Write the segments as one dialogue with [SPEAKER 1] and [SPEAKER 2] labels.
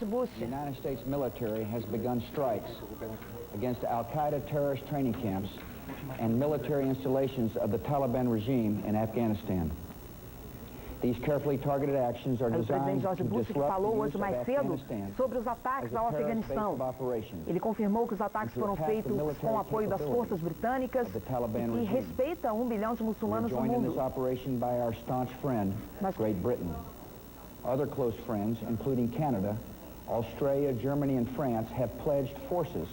[SPEAKER 1] George Bush.
[SPEAKER 2] The United States military has begun strikes against Al-Qaeda terrorist training camps and military installations of the Taliban regime in Afghanistan. These carefully targeted actions are
[SPEAKER 1] O presidente
[SPEAKER 2] designed
[SPEAKER 1] George
[SPEAKER 2] to
[SPEAKER 1] Bush que
[SPEAKER 2] disrupt
[SPEAKER 1] falou
[SPEAKER 2] the
[SPEAKER 1] hoje
[SPEAKER 2] use of
[SPEAKER 1] mais cedo
[SPEAKER 2] Afghanistan
[SPEAKER 1] sobre os ataques
[SPEAKER 2] as a
[SPEAKER 1] ao
[SPEAKER 2] terrorist base
[SPEAKER 1] Afeganistão.
[SPEAKER 2] of operations.
[SPEAKER 1] Ele confirmou que os ataques foram feitos com o apoio das forças britânicas e que respeita 1 bilhão de
[SPEAKER 2] We are
[SPEAKER 1] muçulmanos no
[SPEAKER 2] joined in this
[SPEAKER 1] mundo.
[SPEAKER 2] operation by our staunch friend, Great Britain. Other close friends, including Canada, Australia, Germany, and France, have pledged forces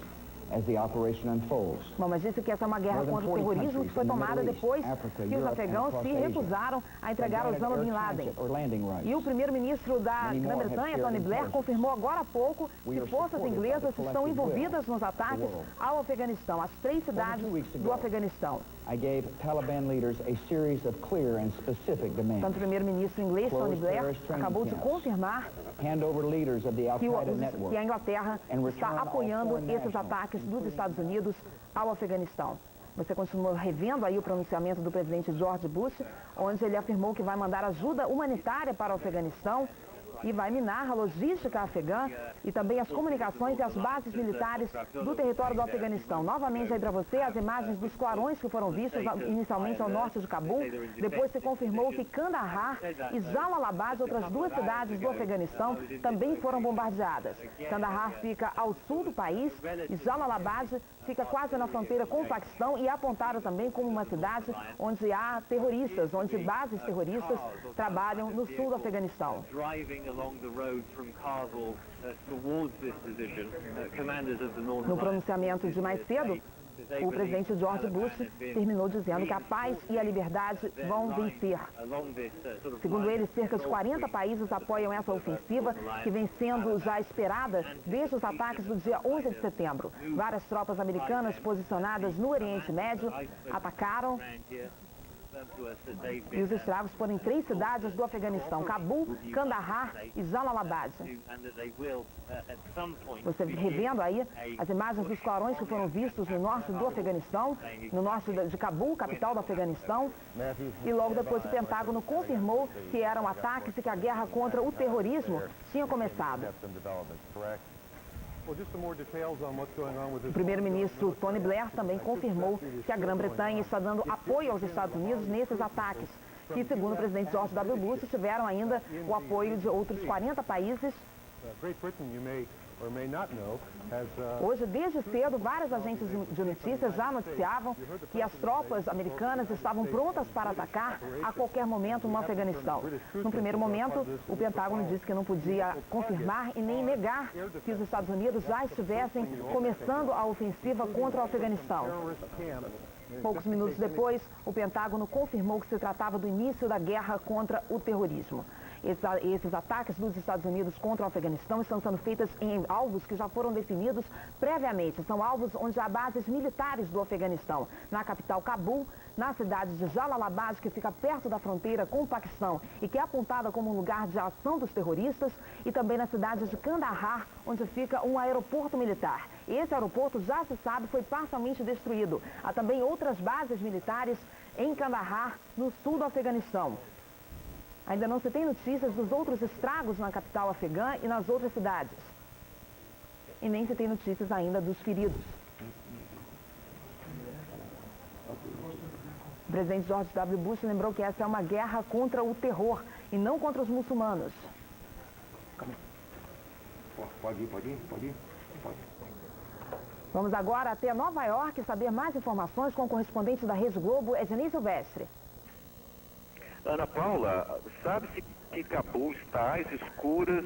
[SPEAKER 2] as the operation unfolds.
[SPEAKER 1] Bom, mas disse que essa é uma guerra contra o terrorismo que foi tomada depois que os afegãos se recusaram a entregar Osama Bin Laden. E o primeiro-ministro da Grã-Bretanha, Tony Blair, confirmou agora há pouco que forças inglesas estão envolvidas nos ataques ao Afeganistão, às 3 cidades do Afeganistão.
[SPEAKER 2] I gave Taliban leaders a series of clear and specific demands.
[SPEAKER 1] Tanto o primeiro-ministro inglês, Tony Blair, acabou de confirmar
[SPEAKER 2] Hand over leaders of the Al-Qaeda network.
[SPEAKER 1] que a Inglaterra está apoiando esses ataques dos Estados Unidos ao Afeganistão. Você continua revendo aí o pronunciamento do presidente George Bush, onde ele afirmou que vai mandar ajuda humanitária para o Afeganistão e vai minar a logística afegã e também as comunicações e as bases militares do território do Afeganistão. Novamente aí para você as imagens dos clarões que foram vistos inicialmente ao norte de Cabul. Depois se confirmou que Kandahar e Jalalabad, outras 2 cidades do Afeganistão, também foram bombardeadas. Kandahar fica ao sul do país e Jalalabad fica quase na fronteira com o Paquistão e é apontada também como uma cidade onde há terroristas, onde bases terroristas trabalham no sul do Afeganistão. No pronunciamento de mais cedo, o presidente George Bush terminou dizendo que a paz e a liberdade vão vencer. Segundo ele, cerca de 40 países apoiam essa ofensiva, que vem sendo já esperada desde os ataques do dia 11 de setembro. Várias tropas americanas posicionadas no Oriente Médio atacaram. E os estragos foram em 3 cidades do Afeganistão: Cabul, Kandahar e Jalalabad. Você revendo aí as imagens dos clarões que foram vistos no norte do Afeganistão, no norte de Cabul, capital do Afeganistão. E logo depois o Pentágono confirmou que eram ataques e que a guerra contra o terrorismo tinha começado. O primeiro-ministro Tony Blair também confirmou que a Grã-Bretanha está dando apoio aos Estados Unidos nesses ataques, que, segundo o presidente George W. Bush, tiveram ainda o apoio de outros 40 países. Hoje, desde cedo, várias agências de notícias já noticiavam que as tropas americanas estavam prontas para atacar a qualquer momento no Afeganistão. No primeiro momento, o Pentágono disse que não podia confirmar e nem negar que os Estados Unidos já estivessem começando a ofensiva contra o Afeganistão. Poucos minutos depois, o Pentágono confirmou que se tratava do início da guerra contra o terrorismo. Esses ataques dos Estados Unidos contra o Afeganistão estão sendo feitos em alvos que já foram definidos previamente. São alvos onde há bases militares do Afeganistão. Na capital Cabul, na cidade de Jalalabad, que fica perto da fronteira com o Paquistão e que é apontada como um lugar de ação dos terroristas, e também na cidade de Kandahar, onde fica um aeroporto militar. Esse aeroporto, já se sabe, foi parcialmente destruído. Há também outras bases militares em Kandahar, no sul do Afeganistão. Ainda não se tem notícias dos outros estragos na capital afegã e nas outras cidades. E nem se tem notícias ainda dos feridos. O presidente George W. Bush lembrou que essa é uma guerra contra o terror e não contra os muçulmanos.
[SPEAKER 3] Pode ir.
[SPEAKER 1] Vamos agora até Nova York saber mais informações com o correspondente da Rede Globo, Ednei Silvestre.
[SPEAKER 4] Ana Paula, sabe-se que Cabul está às escuras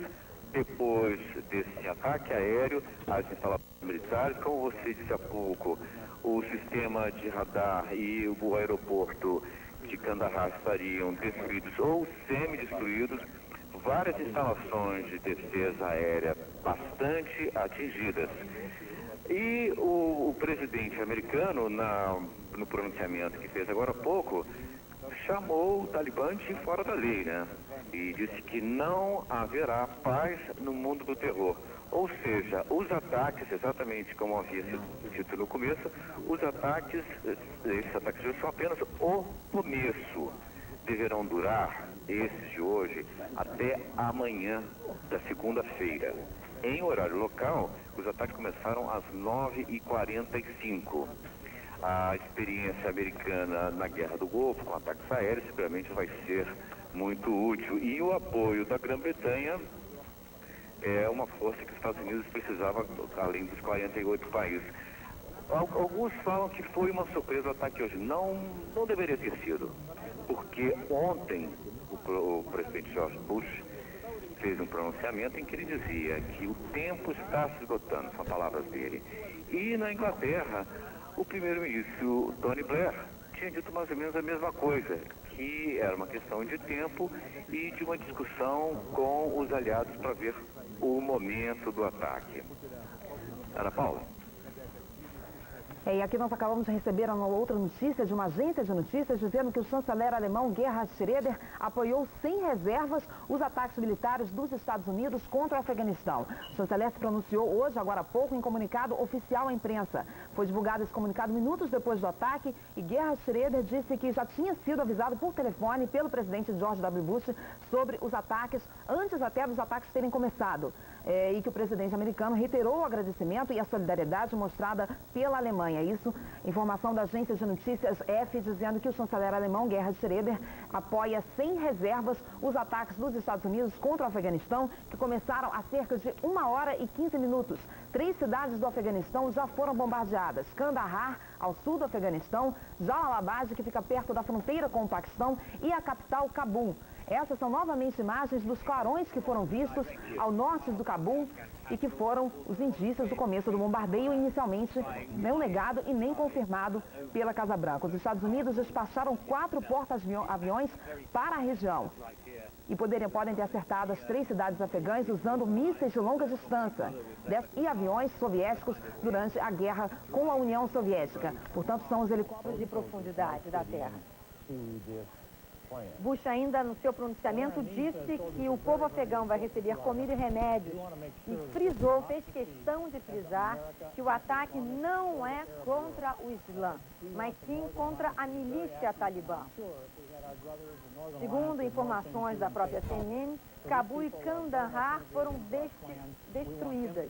[SPEAKER 4] depois desse ataque aéreo às instalações militares. Como você disse há pouco, o sistema de radar e o aeroporto de Kandahar estariam destruídos ou semi-destruídos. Várias instalações de defesa aérea bastante atingidas. E o presidente americano, no pronunciamento que fez agora há pouco, chamou o Talibã de fora da lei, né? E disse que não haverá paz no mundo do terror. Ou seja, os ataques, exatamente como havia sido dito no começo, esses ataques de hoje são apenas o começo. Deverão durar, esses de hoje, até amanhã da segunda-feira. Em horário local, os ataques começaram às 9h45. A experiência americana na Guerra do Golfo, com ataques aéreos, seguramente vai ser muito útil. E o apoio da Grã-Bretanha é uma força que os Estados Unidos precisavam, além dos 48 países. Alguns falam que foi uma surpresa o ataque hoje. Não deveria ter sido, porque ontem o presidente George Bush fez um pronunciamento em que ele dizia que o tempo está se esgotando, são palavras dele. E na Inglaterra, o primeiro-ministro Tony Blair tinha dito mais ou menos a mesma coisa, que era uma questão de tempo e de uma discussão com os aliados para ver o momento do ataque. Ana Paula.
[SPEAKER 1] E aqui nós acabamos de receber uma outra notícia de uma agência de notícias dizendo que o chanceler alemão Gerhard Schröder apoiou sem reservas os ataques militares dos Estados Unidos contra o Afeganistão. O chanceler se pronunciou hoje, agora há pouco, em comunicado oficial à imprensa. Foi divulgado esse comunicado minutos depois do ataque e Gerhard Schröder disse que já tinha sido avisado por telefone pelo presidente George W. Bush sobre os ataques, antes até dos ataques terem começado. E que o presidente americano reiterou o agradecimento e a solidariedade mostrada pela Alemanha. Isso, informação da agência de notícias EFE, dizendo que o chanceler alemão Gerhard Schröder apoia sem reservas os ataques dos Estados Unidos contra o Afeganistão, que começaram há cerca de 1h15. 3 cidades do Afeganistão já foram bombardeadas: Kandahar, ao sul do Afeganistão, Jalalabad, que fica perto da fronteira com o Paquistão, e a capital, Cabul. Essas são novamente imagens dos clarões que foram vistos ao norte do Cabul e que foram os indícios do começo do bombardeio, inicialmente não negado e nem confirmado pela Casa Branca. Os Estados Unidos despacharam 4 porta-aviões para a região e podem ter acertado as 3 cidades afegãs usando mísseis de longa distância e aviões soviéticos durante a guerra com a União Soviética. Portanto, são os helicópteros
[SPEAKER 3] de profundidade da terra. Bush ainda no seu pronunciamento disse que o povo afegão vai receber comida e remédios e fez questão de frisar que o ataque não é contra o Islã, mas sim contra a milícia talibã. Segundo informações da própria CNN, Cabul e Kandahar foram destruídas.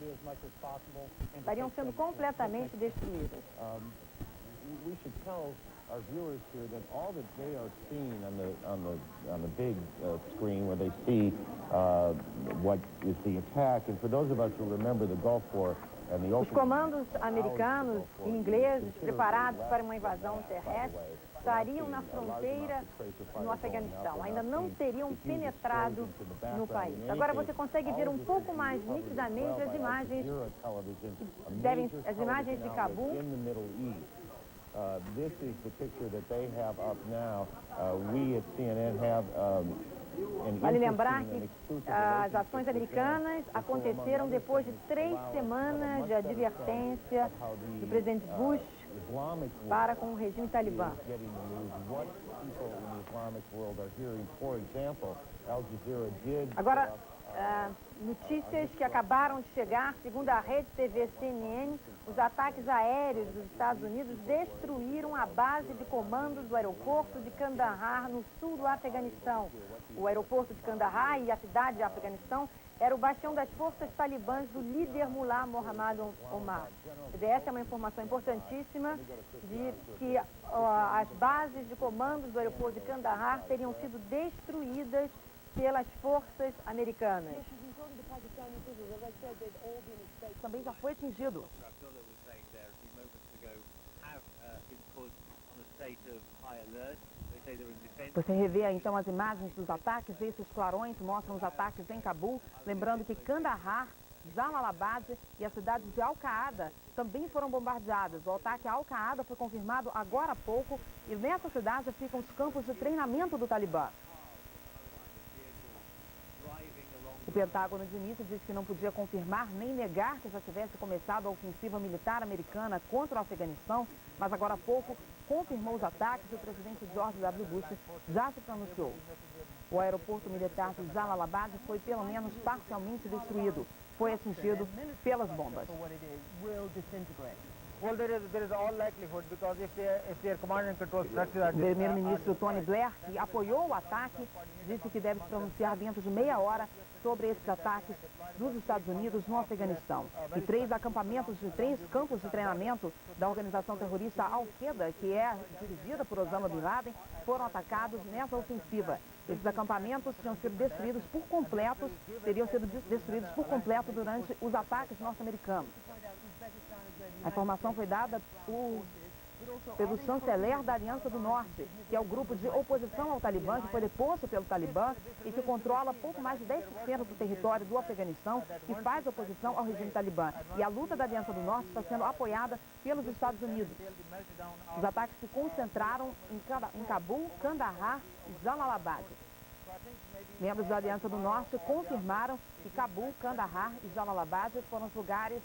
[SPEAKER 3] Estariam sendo completamente destruídas.
[SPEAKER 5] Our viewers here that all that they are seeing on the big screen where they see what is the attack, and for those of us who remember the Gulf War and the
[SPEAKER 3] Os comandos americanos e ingleses preparados para uma invasão terrestre estariam na fronteira no Afeganistão, ainda não teriam penetrado no país. Agora você consegue ver um pouco mais nitidamente as imagens de Cabul.
[SPEAKER 5] This is the picture that they have up now. We at CNN have
[SPEAKER 3] Vale lembrar que as ações americanas aconteceram depois de 3 semanas de advertência do presidente Bush para com o regime talibã. Agora, notícias que acabaram de chegar, segundo a rede TV CNN, os ataques aéreos dos Estados Unidos destruíram a base de comandos do aeroporto de Kandahar, no sul do Afeganistão. O aeroporto de Kandahar e a cidade de Afeganistão era o bastião das forças talibãs do líder Mullah Mohammad Omar. Essa é uma informação importantíssima de que as bases de comandos do aeroporto de Kandahar teriam sido destruídas pelas forças americanas.
[SPEAKER 1] Também já foi atingido. Você revê então as imagens dos ataques. Esses clarões mostram os ataques em Cabul. Lembrando que Kandahar, Jalalabad e a cidade de Al-Qaada também foram bombardeadas. O ataque a Al-Qaada foi confirmado agora há pouco e nessa cidade ficam os campos de treinamento do Talibã. O Pentágono de início disse que não podia confirmar nem negar que já tivesse começado a ofensiva militar americana contra o Afeganistão, mas agora há pouco confirmou os ataques e o presidente George W. Bush já se pronunciou. O aeroporto militar de Jalalabad foi pelo menos parcialmente destruído. Foi atingido pelas bombas. O primeiro-ministro Tony Blair, que apoiou o ataque, disse que deve se pronunciar dentro de meia hora sobre esses ataques dos Estados Unidos no Afeganistão. E 3 acampamentos de 3 campos de treinamento da organização terrorista Al-Qaeda, que é dirigida por Osama Bin Laden, foram atacados nessa ofensiva. Esses acampamentos tinham sido destruídos por completo, durante os ataques norte-americanos. A informação foi dada pelo chanceler da Aliança do Norte, que é o grupo de oposição ao Talibã, que foi deposto pelo Talibã e que controla pouco mais de 10% do território do Afeganistão e faz oposição ao regime Talibã. E a luta da Aliança do Norte está sendo apoiada pelos Estados Unidos. Os ataques se concentraram em Cabul, Kandahar e Jalalabad. Membros da Aliança do Norte confirmaram que Cabul, Kandahar e Jalalabad foram os lugares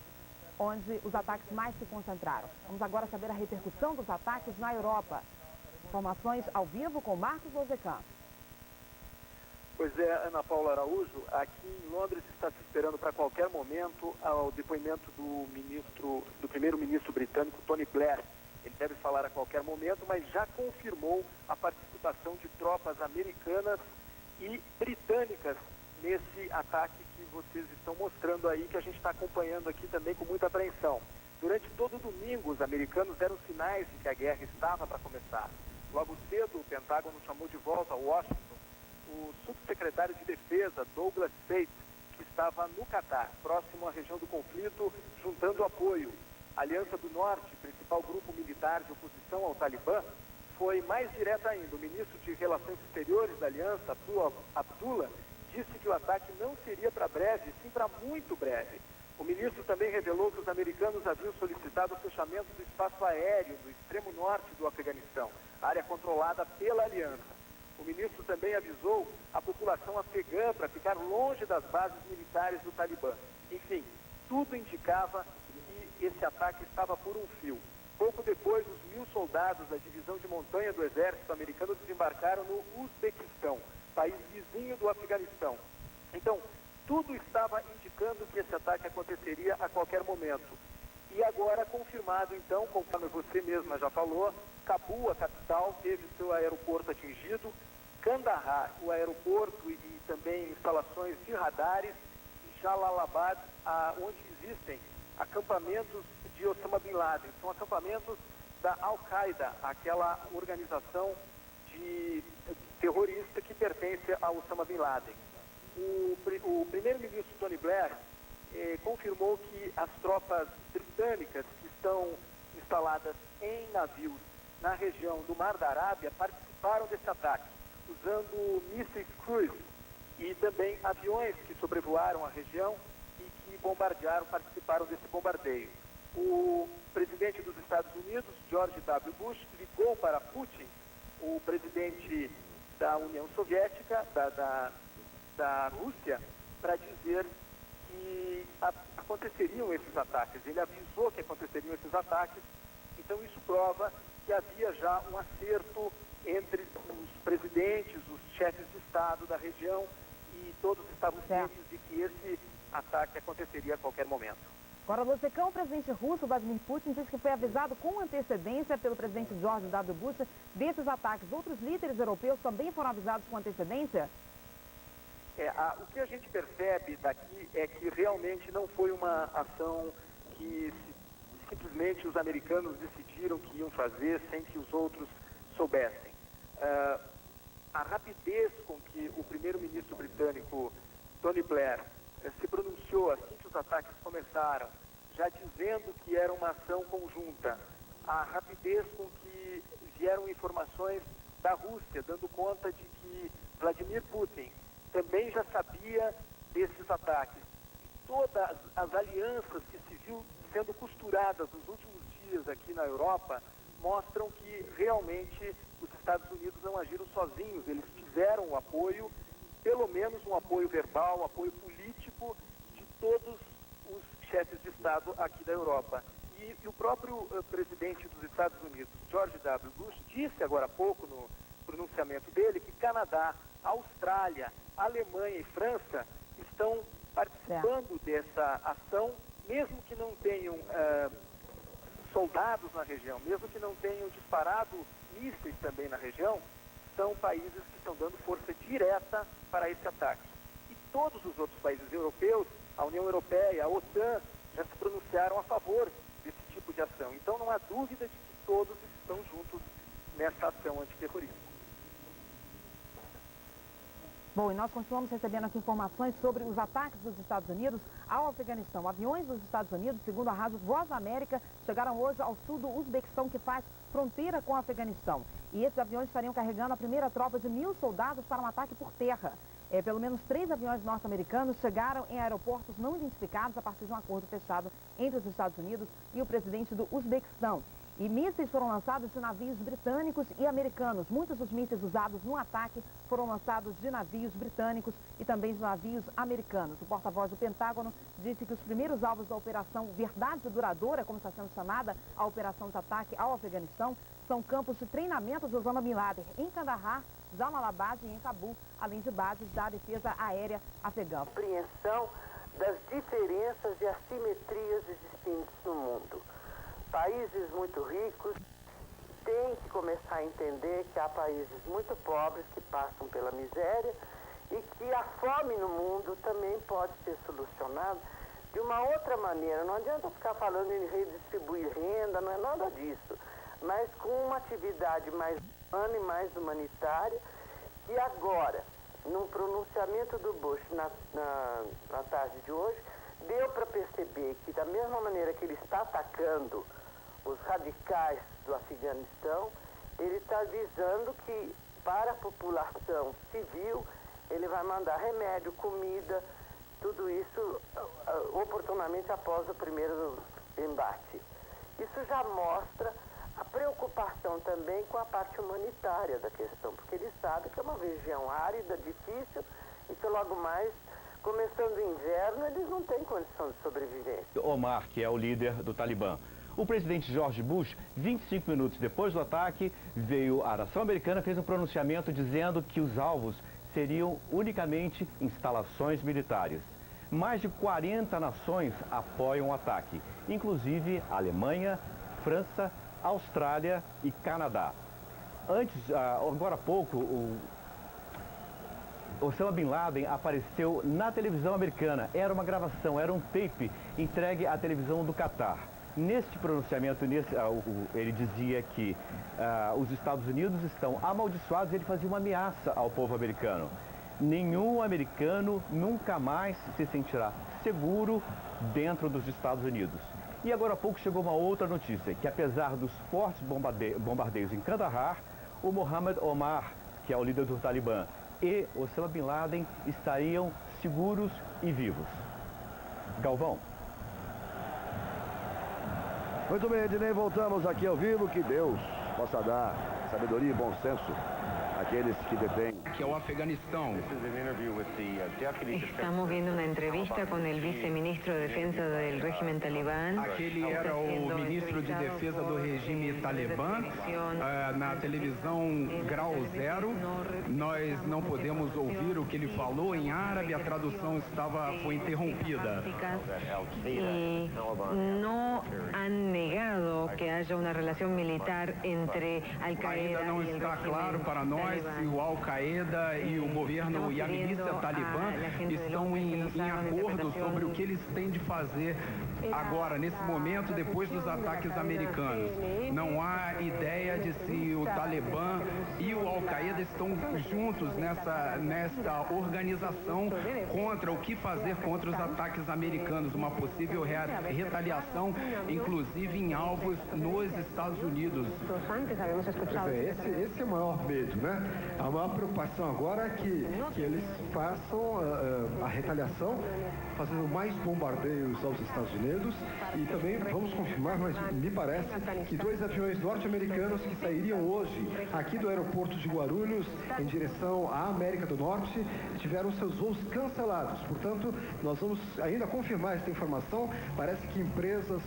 [SPEAKER 1] onde os ataques mais se concentraram. Vamos agora saber a repercussão dos ataques na Europa. Informações ao vivo com Marcos Lozecan.
[SPEAKER 6] Pois é, Ana Paula Araújo, aqui em Londres está se esperando para qualquer momento o depoimento do primeiro-ministro britânico, Tony Blair. Ele deve falar a qualquer momento, mas já confirmou a participação de tropas americanas e britânicas nesse ataque que vocês estão mostrando aí, que a gente está acompanhando aqui também com muita apreensão. Durante todo o domingo, os americanos deram sinais de que a guerra estava para começar. Logo cedo, o Pentágono chamou de volta a Washington o subsecretário de Defesa, Douglas Bates, que estava no Catar, próximo à região do conflito, juntando apoio. A Aliança do Norte, principal grupo militar de oposição ao Talibã, foi mais direta ainda. O ministro de Relações Exteriores da Aliança, Abdullah, disse que o ataque não seria para breve, sim para muito breve. O ministro também revelou que os americanos haviam solicitado o fechamento do espaço aéreo do extremo norte do Afeganistão, área controlada pela Aliança. O ministro também avisou a população afegã para ficar longe das bases militares do Talibã. Enfim, tudo indicava que esse ataque estava por um fio. Pouco depois, os 1.000 soldados da divisão de montanha do exército americano desembarcaram no Uzbequistão, país vizinho do Afeganistão. Então, tudo estava indicando que esse ataque aconteceria a qualquer momento. E agora, confirmado então, conforme você mesma já falou, Cabul, a capital, teve seu aeroporto atingido, Kandahar, o aeroporto e também instalações de radares, e Jalalabad, onde existem acampamentos de Osama Bin Laden. São acampamentos da Al-Qaeda, aquela organização terrorista que pertence a Osama Bin Laden. O primeiro-ministro Tony Blair confirmou que as tropas britânicas que estão instaladas em navios na região do Mar da Arábia participaram desse ataque, usando mísseis cruise e também aviões que sobrevoaram a região e que participaram desse bombardeio. O presidente dos Estados Unidos, George W. Bush, ligou para Putin, o presidente da União Soviética, da Rússia, para dizer que aconteceriam esses ataques. Ele avisou que aconteceriam esses ataques, então isso prova que havia já um acerto entre os presidentes, os chefes de Estado da região, e todos estavam cientes de que esse ataque aconteceria a qualquer momento.
[SPEAKER 1] Agora, o presidente russo, Vladimir Putin, disse que foi avisado com antecedência pelo presidente George W. Bush desses ataques. Outros líderes europeus também foram avisados com antecedência?
[SPEAKER 6] O que a gente percebe daqui é que realmente não foi uma ação que simplesmente os americanos decidiram que iam fazer sem que os outros soubessem. A rapidez com que o primeiro-ministro britânico, Tony Blair, se pronunciou assim que os ataques começaram, já dizendo que era uma ação conjunta, a rapidez com que vieram informações da Rússia, dando conta de que Vladimir Putin também já sabia desses ataques. Todas as alianças que se viu sendo costuradas nos últimos dias aqui na Europa mostram que realmente os Estados Unidos não agiram sozinhos. Eles tiveram o apoio, pelo menos um apoio verbal, apoio político de todos os chefes de Estado aqui da Europa. E o próprio presidente dos Estados Unidos, George W. Bush, disse agora há pouco no pronunciamento dele que Canadá, Austrália, Alemanha e França estão participando dessa ação, mesmo que não tenham soldados na região, mesmo que não tenham disparado mísseis também na região, são países que estão dando força direta para esse ataque. E todos os outros países europeus, a União Europeia, a OTAN, já se pronunciaram a favor desse tipo de ação. Então não há dúvida de que todos estão juntos nessa ação antiterrorista.
[SPEAKER 1] Bom, e nós continuamos recebendo aqui informações sobre os ataques dos Estados Unidos ao Afeganistão. Aviões dos Estados Unidos, segundo a rádio Voz da América, chegaram hoje ao sul do Uzbequistão, que faz fronteira com o Afeganistão. E esses aviões estariam carregando a primeira tropa de 1.000 soldados para um ataque por terra. Pelo menos 3 aviões norte-americanos chegaram em aeroportos não identificados a partir de um acordo fechado entre os Estados Unidos e o presidente do Uzbequistão. E mísseis foram lançados de navios britânicos e americanos. Muitos dos mísseis usados no ataque foram lançados de navios britânicos e também de navios americanos. O porta-voz do Pentágono disse que os primeiros alvos da Operação Verdade Duradoura, como está sendo chamada a operação de ataque ao Afeganistão, são campos de treinamento de Osama Bin Laden em Kandahar, Jalalabad e em Cabul, além de bases da defesa aérea afegã.
[SPEAKER 7] Compreensão das diferenças e assimetrias existentes no mundo. Países muito ricos têm que começar a entender que há países muito pobres que passam pela miséria e que a fome no mundo também pode ser solucionada de uma outra maneira. Não adianta ficar falando em redistribuir renda, não é nada disso, mas com uma atividade mais humana e mais humanitária, que agora, num pronunciamento do Bush na tarde de hoje, deu para perceber que da mesma maneira que ele está atacando os radicais do Afeganistão, ele está avisando que para a população civil ele vai mandar remédio, comida, tudo isso oportunamente após o primeiro embate. Isso já mostra a preocupação também com a parte humanitária da questão, porque ele sabe que é uma região árida, difícil, e que logo mais, começando o inverno, eles não têm condição de sobrevivência.
[SPEAKER 8] Omar, que é o líder do Talibã. O presidente George Bush, 25 minutos depois do ataque, veio à nação americana, fez um pronunciamento dizendo que os alvos seriam unicamente instalações militares. Mais de 40 nações apoiam o ataque, inclusive a Alemanha, França, Austrália e Canadá. Agora há pouco, o Osama Bin Laden apareceu na televisão americana. Era uma gravação, era um tape entregue à televisão do Catar. Neste pronunciamento, ele dizia que os Estados Unidos estão amaldiçoados e ele fazia uma ameaça ao povo americano. Nenhum americano nunca mais se sentirá seguro dentro dos Estados Unidos. E agora há pouco chegou uma outra notícia, que apesar dos fortes bombardeios em Kandahar, o Mohammed Omar, que é o líder do Talibã, e Osama Bin Laden estariam seguros e vivos. Galvão.
[SPEAKER 9] Muito bem, Ednei, voltamos aqui ao vivo. Que Deus possa dar sabedoria e bom senso àqueles que detêm.
[SPEAKER 10] Que é o Afeganistão.
[SPEAKER 11] Estamos viendo una entrevista con el viceministro de Defensa del régimen talibán.
[SPEAKER 10] Aquele era o ministro de Defesa do regime talibã, na televisão Grau Zero. Nós não podemos ouvir o que ele falou em árabe, a tradução foi interrompida.
[SPEAKER 11] Y no han negado que haya una relación militar entre Al-Qaeda
[SPEAKER 10] Ainda não
[SPEAKER 11] y el
[SPEAKER 10] está
[SPEAKER 11] régimen
[SPEAKER 10] claro para nós se o Al-Qaeda e o governo e a milícia talibã estão em acordo sobre o que eles têm de fazer agora, nesse momento, depois dos ataques americanos. Não há ideia de se o Talibã e o Al-Qaeda estão juntos nessa organização contra o que fazer contra os ataques americanos, uma possível retaliação, inclusive em alvos nos Estados Unidos.
[SPEAKER 12] Esse é o maior medo, né? A maior preocupação agora é que eles façam a retaliação, fazendo mais bombardeios aos Estados Unidos, e também vamos confirmar, mas me parece que 2 aviões norte-americanos que sairiam hoje aqui do aeroporto de Guarulhos em direção à América do Norte tiveram seus voos cancelados. Portanto, nós vamos ainda confirmar essa informação. Parece que empresas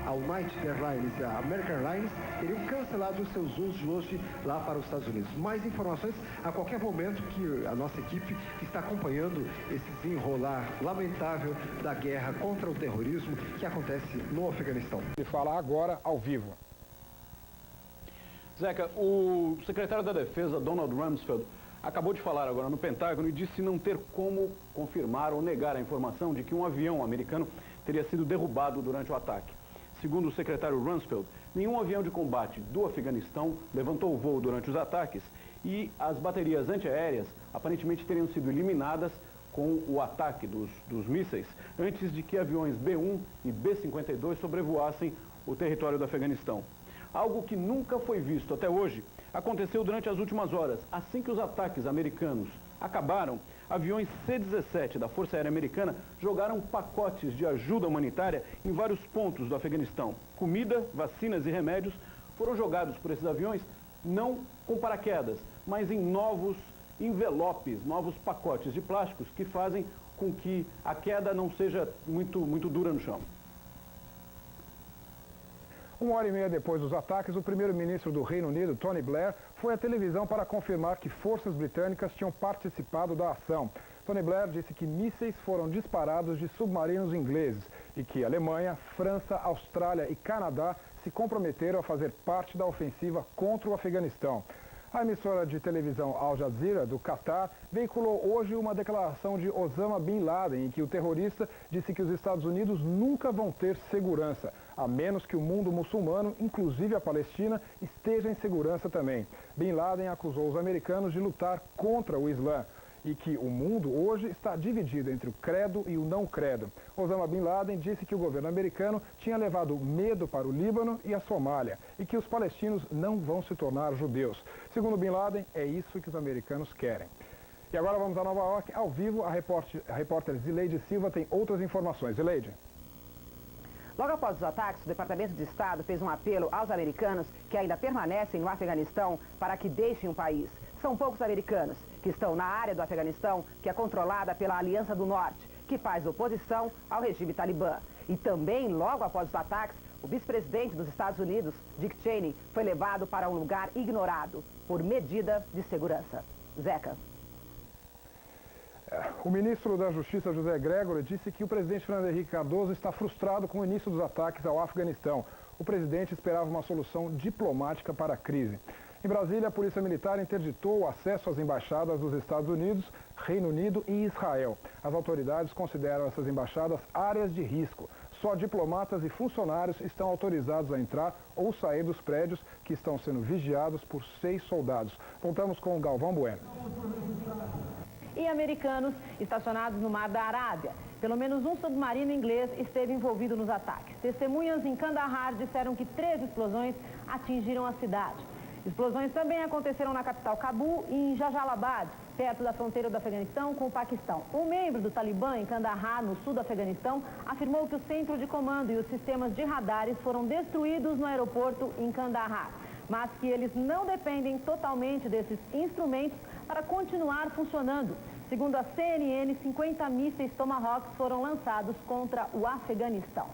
[SPEAKER 12] a United Airlines e a American Airlines teriam cancelado os seus voos de hoje lá para os Estados Unidos. Mais informações a qualquer momento, que a nossa equipe está acompanhando esse desenrolar lamentável da guerra contra o terrorismo que acontece no Afeganistão.
[SPEAKER 13] E falar agora ao vivo.
[SPEAKER 14] Zeca, o secretário da Defesa, Donald Rumsfeld, acabou de falar agora no Pentágono e disse não ter como confirmar ou negar a informação de que um avião americano teria sido derrubado durante o ataque. Segundo o secretário Rumsfeld, nenhum avião de combate do Afeganistão levantou voo durante os ataques e as baterias antiaéreas aparentemente teriam sido eliminadas com o ataque dos mísseis antes de que aviões B-1 e B-52 sobrevoassem o território do Afeganistão. Algo que nunca foi visto até hoje aconteceu durante as últimas horas. Assim que os ataques americanos acabaram, aviões C-17 da Força Aérea Americana jogaram pacotes de ajuda humanitária em vários pontos do Afeganistão. Comida, vacinas e remédios foram jogados por esses aviões não com paraquedas, mas em novos envelopes, novos pacotes de plásticos que fazem com que a queda não seja muito dura no chão.
[SPEAKER 13] 1h30 depois dos ataques, o primeiro-ministro do Reino Unido, Tony Blair, foi à televisão para confirmar que forças britânicas tinham participado da ação. Tony Blair disse que mísseis foram disparados de submarinos ingleses e que Alemanha, França, Austrália e Canadá se comprometeram a fazer parte da ofensiva contra o Afeganistão. A emissora de televisão Al Jazeera, do Catar, veiculou hoje uma declaração de Osama Bin Laden, em que o terrorista disse que os Estados Unidos nunca vão ter segurança, a menos que o mundo muçulmano, inclusive a Palestina, esteja em segurança também. Bin Laden acusou os americanos de lutar contra o Islã e que o mundo hoje está dividido entre o credo e o não credo. Osama Bin Laden disse que o governo americano tinha levado medo para o Líbano e a Somália e que os palestinos não vão se tornar judeus. Segundo Bin Laden, é isso que os americanos querem. E agora vamos a Nova York, ao vivo, a repórter Zileide Silva tem outras informações. Zileide.
[SPEAKER 1] Logo após os ataques, o Departamento de Estado fez um apelo aos americanos que ainda permanecem no Afeganistão para que deixem o país. São poucos americanos que estão na área do Afeganistão, que é controlada pela Aliança do Norte, que faz oposição ao regime talibã. E também, logo após os ataques, o vice-presidente dos Estados Unidos, Dick Cheney, foi levado para um lugar ignorado por medida de segurança. Zeca.
[SPEAKER 13] O ministro da Justiça, José Gregory, disse que o presidente Fernando Henrique Cardoso está frustrado com o início dos ataques ao Afeganistão. O presidente esperava uma solução diplomática para a crise. Em Brasília, a Polícia Militar interditou o acesso às embaixadas dos Estados Unidos, Reino Unido e Israel. As autoridades consideram essas embaixadas áreas de risco. Só diplomatas e funcionários estão autorizados a entrar ou sair dos prédios que estão sendo vigiados por 6 soldados. Voltamos com o Galvão Bueno.
[SPEAKER 3] E americanos estacionados no Mar da Arábia. Pelo menos um submarino inglês esteve envolvido nos ataques. Testemunhas em Kandahar disseram que 3 explosões atingiram a cidade. Explosões também aconteceram na capital Cabul e em Jalalabad, perto da fronteira do Afeganistão com o Paquistão. Um membro do Talibã em Kandahar, no sul do Afeganistão, afirmou que o centro de comando e os sistemas de radares foram destruídos no aeroporto em Kandahar, mas que eles não dependem totalmente desses instrumentos para continuar funcionando. Segundo a CNN, 50 mísseis Tomahawk foram lançados contra o Afeganistão.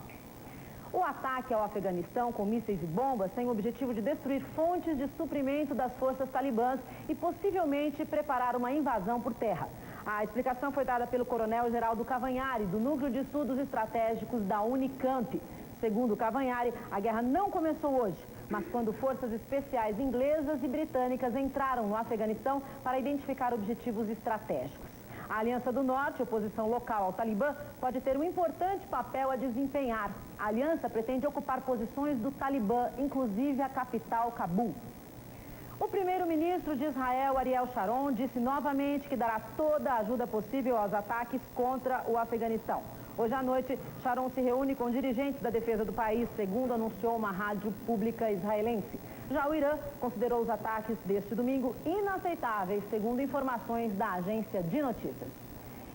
[SPEAKER 3] O ataque ao Afeganistão com mísseis e bombas tem o objetivo de destruir fontes de suprimento das forças talibãs e possivelmente preparar uma invasão por terra. A explicação foi dada pelo coronel Geraldo Cavanhari, do Núcleo de Estudos Estratégicos da Unicamp. Segundo Cavanhari, a guerra não começou hoje, mas quando forças especiais inglesas e britânicas entraram no Afeganistão para identificar objetivos estratégicos. A Aliança do Norte, oposição local ao Talibã, pode ter um importante papel a desempenhar. A aliança pretende ocupar posições do Talibã, inclusive a capital Cabul. O primeiro-ministro de Israel, Ariel Sharon, disse novamente que dará toda a ajuda possível aos ataques contra o Afeganistão. Hoje à noite, Sharon se reúne com dirigentes da defesa do país, segundo anunciou uma rádio pública israelense. Já o Irã considerou os ataques deste domingo inaceitáveis, segundo informações da agência de notícias.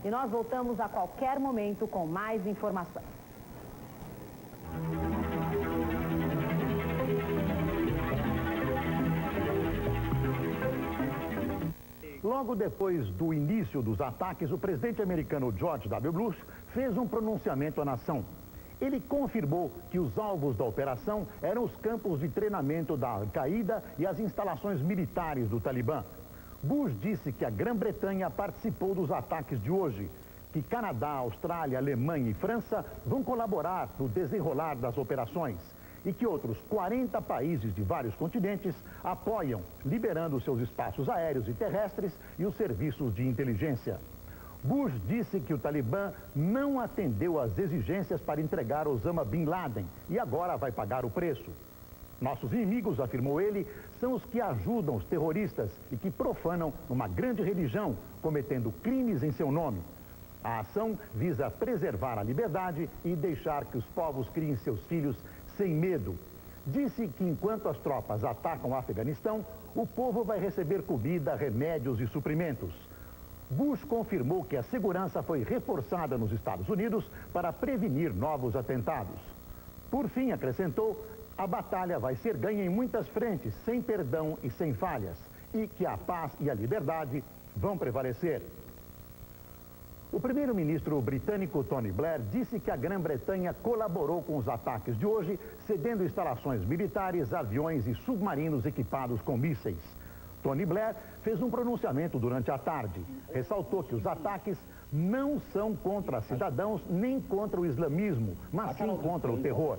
[SPEAKER 3] E nós voltamos a qualquer momento com mais informações.
[SPEAKER 15] Logo depois do início dos ataques, o presidente americano George W. Bush fez um pronunciamento à nação. Ele confirmou que os alvos da operação eram os campos de treinamento da Al-Qaeda e as instalações militares do Talibã. Bush disse que a Grã-Bretanha participou dos ataques de hoje, que Canadá, Austrália, Alemanha e França vão colaborar no desenrolar das operações e que outros 40 países de vários continentes apoiam, liberando seus espaços aéreos e terrestres e os serviços de inteligência. Bush disse que o Talibã não atendeu às exigências para entregar Osama Bin Laden e agora vai pagar o preço. Nossos inimigos, afirmou ele, são os que ajudam os terroristas e que profanam uma grande religião, cometendo crimes em seu nome. A ação visa preservar a liberdade e deixar que os povos criem seus filhos sem medo. Disse que enquanto as tropas atacam o Afeganistão, o povo vai receber comida, remédios e suprimentos. Bush confirmou que a segurança foi reforçada nos Estados Unidos para prevenir novos atentados. Por fim, acrescentou, a batalha vai ser ganha em muitas frentes, sem perdão e sem falhas, e que a paz e a liberdade vão prevalecer. O primeiro-ministro britânico Tony Blair disse que a Grã-Bretanha colaborou com os ataques de hoje, cedendo instalações militares, aviões e submarinos equipados com mísseis. Tony Blair fez um pronunciamento durante a tarde. Ressaltou que os ataques não são contra cidadãos nem contra o islamismo, mas sim contra o terror.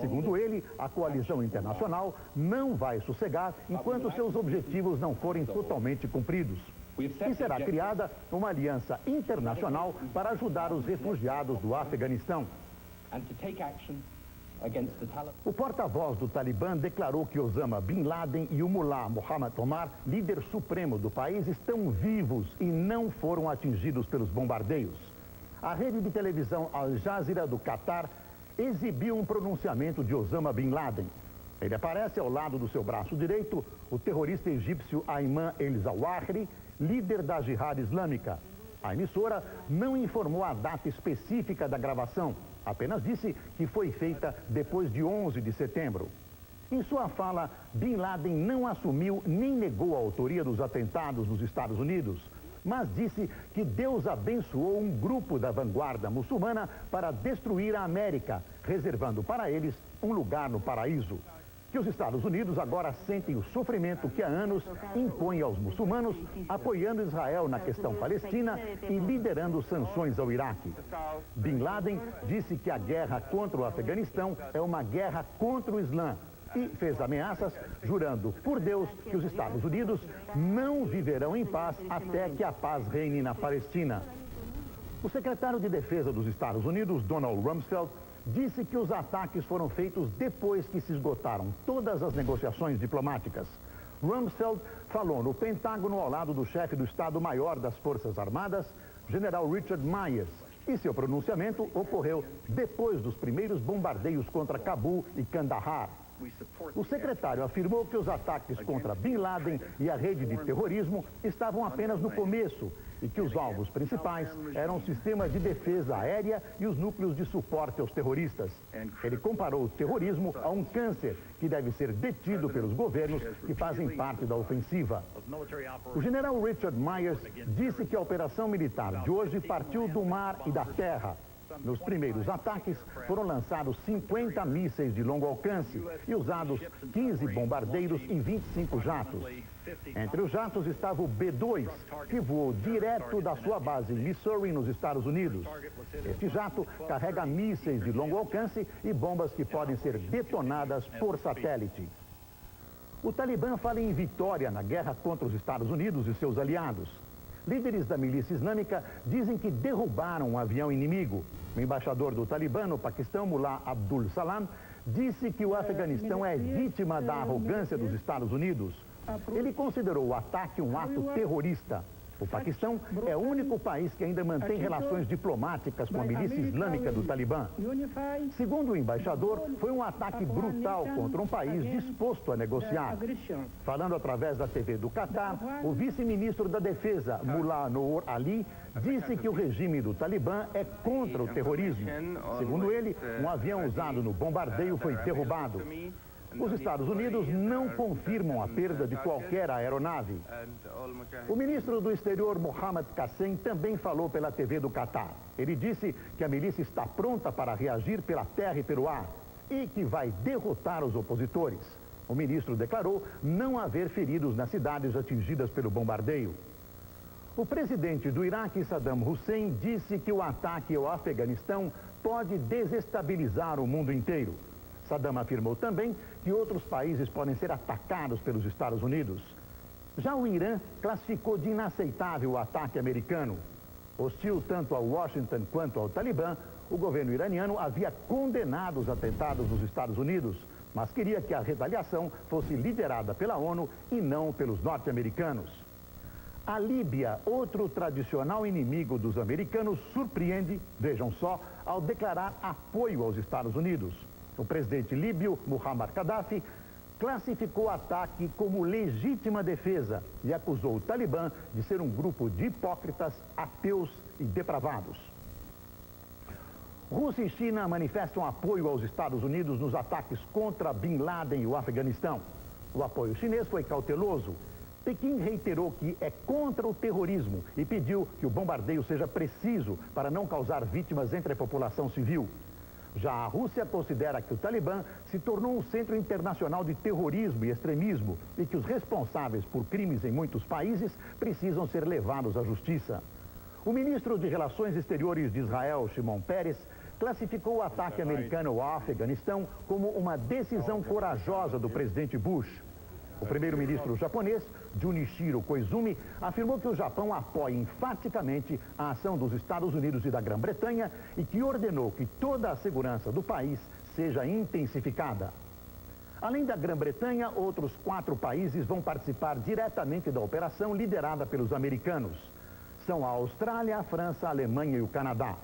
[SPEAKER 15] Segundo ele, a coalizão internacional não vai sossegar enquanto seus objetivos não forem totalmente cumpridos. E será criada uma aliança internacional para ajudar os refugiados do Afeganistão. O porta-voz do Talibã declarou que Osama Bin Laden e o mullah Mohammed Omar, líder supremo do país, estão vivos e não foram atingidos pelos bombardeios. A rede de televisão Al Jazeera do Catar exibiu um pronunciamento de Osama Bin Laden. Ele aparece ao lado do seu braço direito, o terrorista egípcio Ayman el-Zawahiri, líder da Jihad Islâmica. A emissora não informou a data específica da gravação, apenas disse que foi feita depois de 11 de setembro. Em sua fala, Bin Laden não assumiu nem negou a autoria dos atentados nos Estados Unidos, mas disse que Deus abençoou um grupo da vanguarda muçulmana para destruir a América, reservando para eles um lugar no paraíso. Que os Estados Unidos agora sentem o sofrimento que há anos impõe aos muçulmanos, apoiando Israel na questão palestina e liderando sanções ao Iraque. Bin Laden disse que a guerra contra o Afeganistão é uma guerra contra o Islã e fez ameaças, jurando por Deus que os Estados Unidos não viverão em paz até que a paz reine na Palestina. O secretário de Defesa dos Estados Unidos, Donald Rumsfeld, disse que os ataques foram feitos depois que se esgotaram todas as negociações diplomáticas. Rumsfeld falou no Pentágono ao lado do chefe do Estado-Maior das Forças Armadas, general Richard Myers, e seu pronunciamento ocorreu depois dos primeiros bombardeios contra Cabul e Kandahar. O secretário afirmou que os ataques contra Bin Laden e a rede de terrorismo estavam apenas no começo e que os alvos principais eram o sistema de defesa aérea e os núcleos de suporte aos terroristas. Ele comparou o terrorismo a um câncer que deve ser detido pelos governos que fazem parte da ofensiva. O general Richard Myers disse que a operação militar de hoje partiu do mar e da terra. Nos primeiros ataques, foram lançados 50 mísseis de longo alcance e usados 15 bombardeiros e 25 jatos. Entre os jatos estava o B-2, que voou direto da sua base em Missouri, nos Estados Unidos. Este jato carrega mísseis de longo alcance e bombas que podem ser detonadas por satélite. O Talibã fala em vitória na guerra contra os Estados Unidos e seus aliados. Líderes da milícia islâmica dizem que derrubaram um avião inimigo. O embaixador do Talibã no Paquistão, Mullah Abdul Salam, disse que o Afeganistão é vítima da arrogância dos Estados Unidos. Ele considerou o ataque um ato terrorista. O Paquistão é o único país que ainda mantém relações diplomáticas com a milícia islâmica do Talibã. Segundo o embaixador, foi um ataque brutal contra um país disposto a negociar. Falando através da TV do Catar, o vice-ministro da Defesa, Mullah Noor Ali, disse que o regime do Talibã é contra o terrorismo. Segundo ele, um avião usado no bombardeio foi derrubado. Os Estados Unidos não confirmam a perda de qualquer aeronave. O ministro do Exterior, Mohammed Qassem, também falou pela TV do Catar. Ele disse que a milícia está pronta para reagir pela terra e pelo ar e que vai derrotar os opositores. O ministro declarou não haver feridos nas cidades atingidas pelo bombardeio. O presidente do Iraque, Saddam Hussein, disse que o ataque ao Afeganistão pode desestabilizar o mundo inteiro. Saddam afirmou também que outros países podem ser atacados pelos Estados Unidos. Já o Irã classificou de inaceitável o ataque americano. Hostil tanto a Washington quanto ao Talibã, o governo iraniano havia condenado os atentados dos Estados Unidos, mas queria que a retaliação fosse liderada pela ONU e não pelos norte-americanos. A Líbia, outro tradicional inimigo dos americanos, surpreende, vejam só, ao declarar apoio aos Estados Unidos. O presidente líbio, Muammar Gaddafi, classificou o ataque como legítima defesa e acusou o Talibã de ser um grupo de hipócritas, ateus e depravados. Rússia e China manifestam apoio aos Estados Unidos nos ataques contra Bin Laden e o Afeganistão. O apoio chinês foi cauteloso. Pequim reiterou que é contra o terrorismo e pediu que o bombardeio seja preciso para não causar vítimas entre a população civil. Já a Rússia considera que o Talibã se tornou um centro internacional de terrorismo e extremismo e que os responsáveis por crimes em muitos países precisam ser levados à justiça. O ministro de Relações Exteriores de Israel, Shimon Peres, classificou o ataque americano ao Afeganistão como uma decisão corajosa do presidente Bush. O primeiro-ministro japonês, Junichiro Koizumi, afirmou que o Japão apoia enfaticamente a ação dos Estados Unidos e da Grã-Bretanha e que ordenou que toda a segurança do país seja intensificada. Além da Grã-Bretanha, outros 4 países vão participar diretamente da operação liderada pelos americanos. São a Austrália, a França, a Alemanha e o Canadá.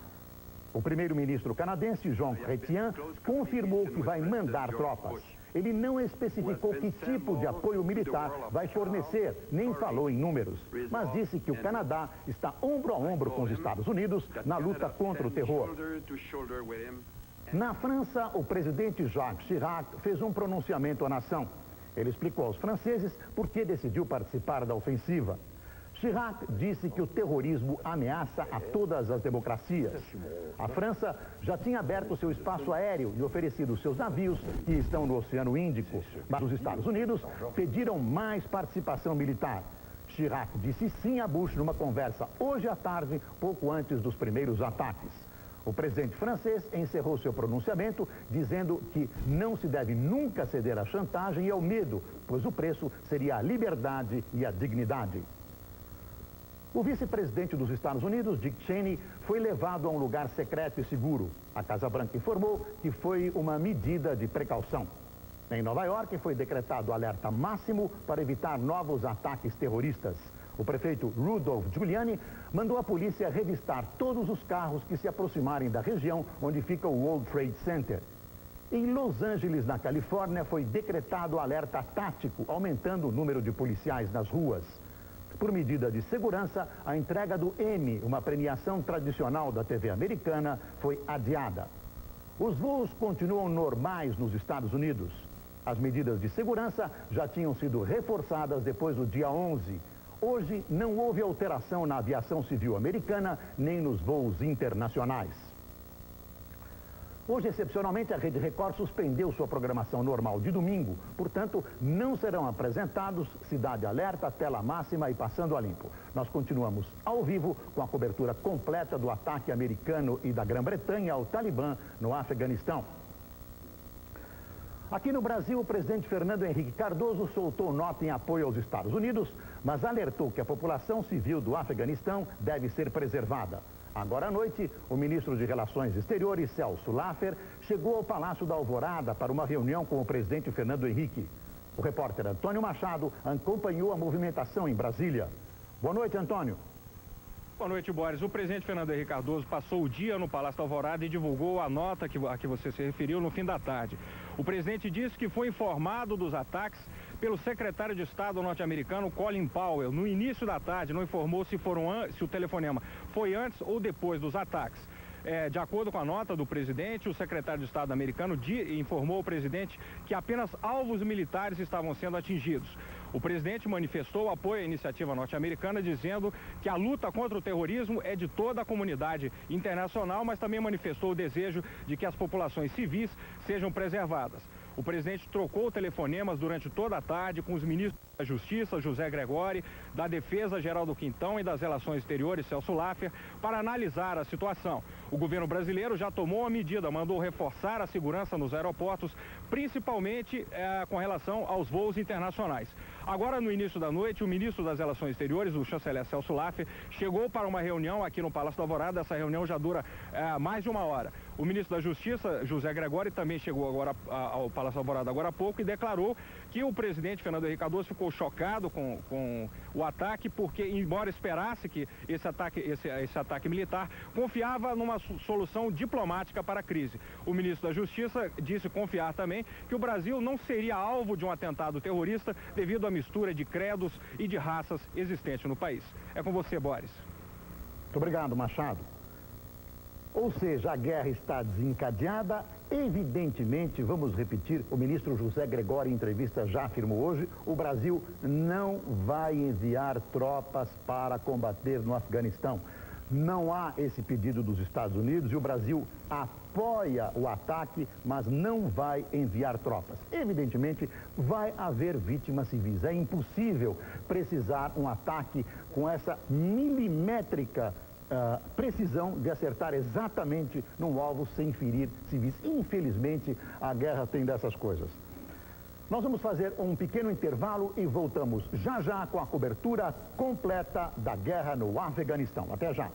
[SPEAKER 15] O primeiro-ministro canadense, Jean Chrétien, confirmou que vai mandar tropas. Ele não especificou que tipo de apoio militar vai fornecer, nem falou em números, mas disse que o Canadá está ombro a ombro com os Estados Unidos na luta contra o terror. Na França, o presidente Jacques Chirac fez um pronunciamento à nação. Ele explicou aos franceses por que decidiu participar da ofensiva. Chirac disse que o terrorismo ameaça a todas as democracias. A França já tinha aberto seu espaço aéreo e oferecido seus navios que estão no Oceano Índico. Mas os Estados Unidos pediram mais participação militar. Chirac disse sim a Bush numa conversa hoje à tarde, pouco antes dos primeiros ataques. O presidente francês encerrou seu pronunciamento dizendo que não se deve nunca ceder à chantagem e ao medo, pois o preço seria a liberdade e a dignidade. O vice-presidente dos Estados Unidos, Dick Cheney, foi levado a um lugar secreto e seguro. A Casa Branca informou que foi uma medida de precaução. Em Nova York, foi decretado alerta máximo para evitar novos ataques terroristas. O prefeito Rudolph Giuliani mandou a polícia revistar todos os carros que se aproximarem da região onde fica o World Trade Center. Em Los Angeles, na Califórnia, foi decretado alerta tático, aumentando o número de policiais nas ruas. Por medida de segurança, a entrega do Emmy, uma premiação tradicional da TV americana, foi adiada. Os voos continuam normais nos Estados Unidos. As medidas de segurança já tinham sido reforçadas depois do dia 11. Hoje, não houve alteração na aviação civil americana, nem nos voos internacionais. Hoje, excepcionalmente, a Rede Record suspendeu sua programação normal de domingo. Portanto, não serão apresentados Cidade Alerta, Tela Máxima e Passando a Limpo. Nós continuamos ao vivo com a cobertura completa do ataque americano e da Grã-Bretanha ao Talibã no Afeganistão. Aqui no Brasil, o presidente Fernando Henrique Cardoso soltou nota em apoio aos Estados Unidos, mas alertou que a população civil do Afeganistão deve ser preservada. Agora à noite, o ministro de Relações Exteriores, Celso Laffer, chegou ao Palácio da Alvorada para uma reunião com o presidente Fernando Henrique. O repórter Antônio Machado acompanhou a movimentação em Brasília. Boa noite, Antônio.
[SPEAKER 16] Boa noite, Boris. O presidente Fernando Henrique Cardoso passou o dia no Palácio da Alvorada e divulgou a nota a que você se referiu no fim da tarde. O presidente disse que foi informado dos ataques pelo secretário de Estado norte-americano Colin Powell. No início da tarde, não informou se o telefonema foi antes ou depois dos ataques. De acordo com a nota do presidente, o secretário de Estado americano informou ao presidente que apenas alvos militares estavam sendo atingidos. O presidente manifestou apoio à iniciativa norte-americana, dizendo que a luta contra o terrorismo é de toda a comunidade internacional, mas também manifestou o desejo de que as populações civis sejam preservadas. O presidente trocou telefonemas durante toda a tarde com os ministros da Justiça, José Gregori, da Defesa, Geraldo Quintão, e das Relações Exteriores, Celso Laffer, para analisar a situação. O governo brasileiro já tomou a medida, mandou reforçar a segurança nos aeroportos, principalmente com relação aos voos internacionais. Agora, no início da noite, o ministro das Relações Exteriores, o chanceler Celso Laffer, chegou para uma reunião aqui no Palácio da Alvorada. Essa reunião já dura mais de uma hora. O ministro da Justiça, José Gregori, também chegou agora ao Palácio da Alvorada agora há pouco e declarou que o presidente Fernando Henrique Cardoso ficou chocado com o ataque, porque, embora esperasse que esse ataque militar, confiava numa solução diplomática para a crise. O ministro da Justiça disse confiar também que o Brasil não seria alvo de um atentado terrorista devido à mistura de credos e de raças existente no país. É com você, Boris.
[SPEAKER 15] Muito obrigado, Machado. Ou seja, a guerra está desencadeada. Evidentemente, vamos repetir, o ministro José Gregori, em entrevista, já afirmou hoje, o Brasil não vai enviar tropas para combater no Afeganistão. Não há esse pedido dos Estados Unidos e o Brasil apoia o ataque, mas não vai enviar tropas. Evidentemente, vai haver vítimas civis. É impossível precisar um ataque com essa milimétrica precisão de acertar exatamente no alvo sem ferir civis. Infelizmente, a guerra tem dessas coisas. Nós vamos fazer um pequeno intervalo e voltamos já já com a cobertura completa da guerra no Afeganistão. Até já.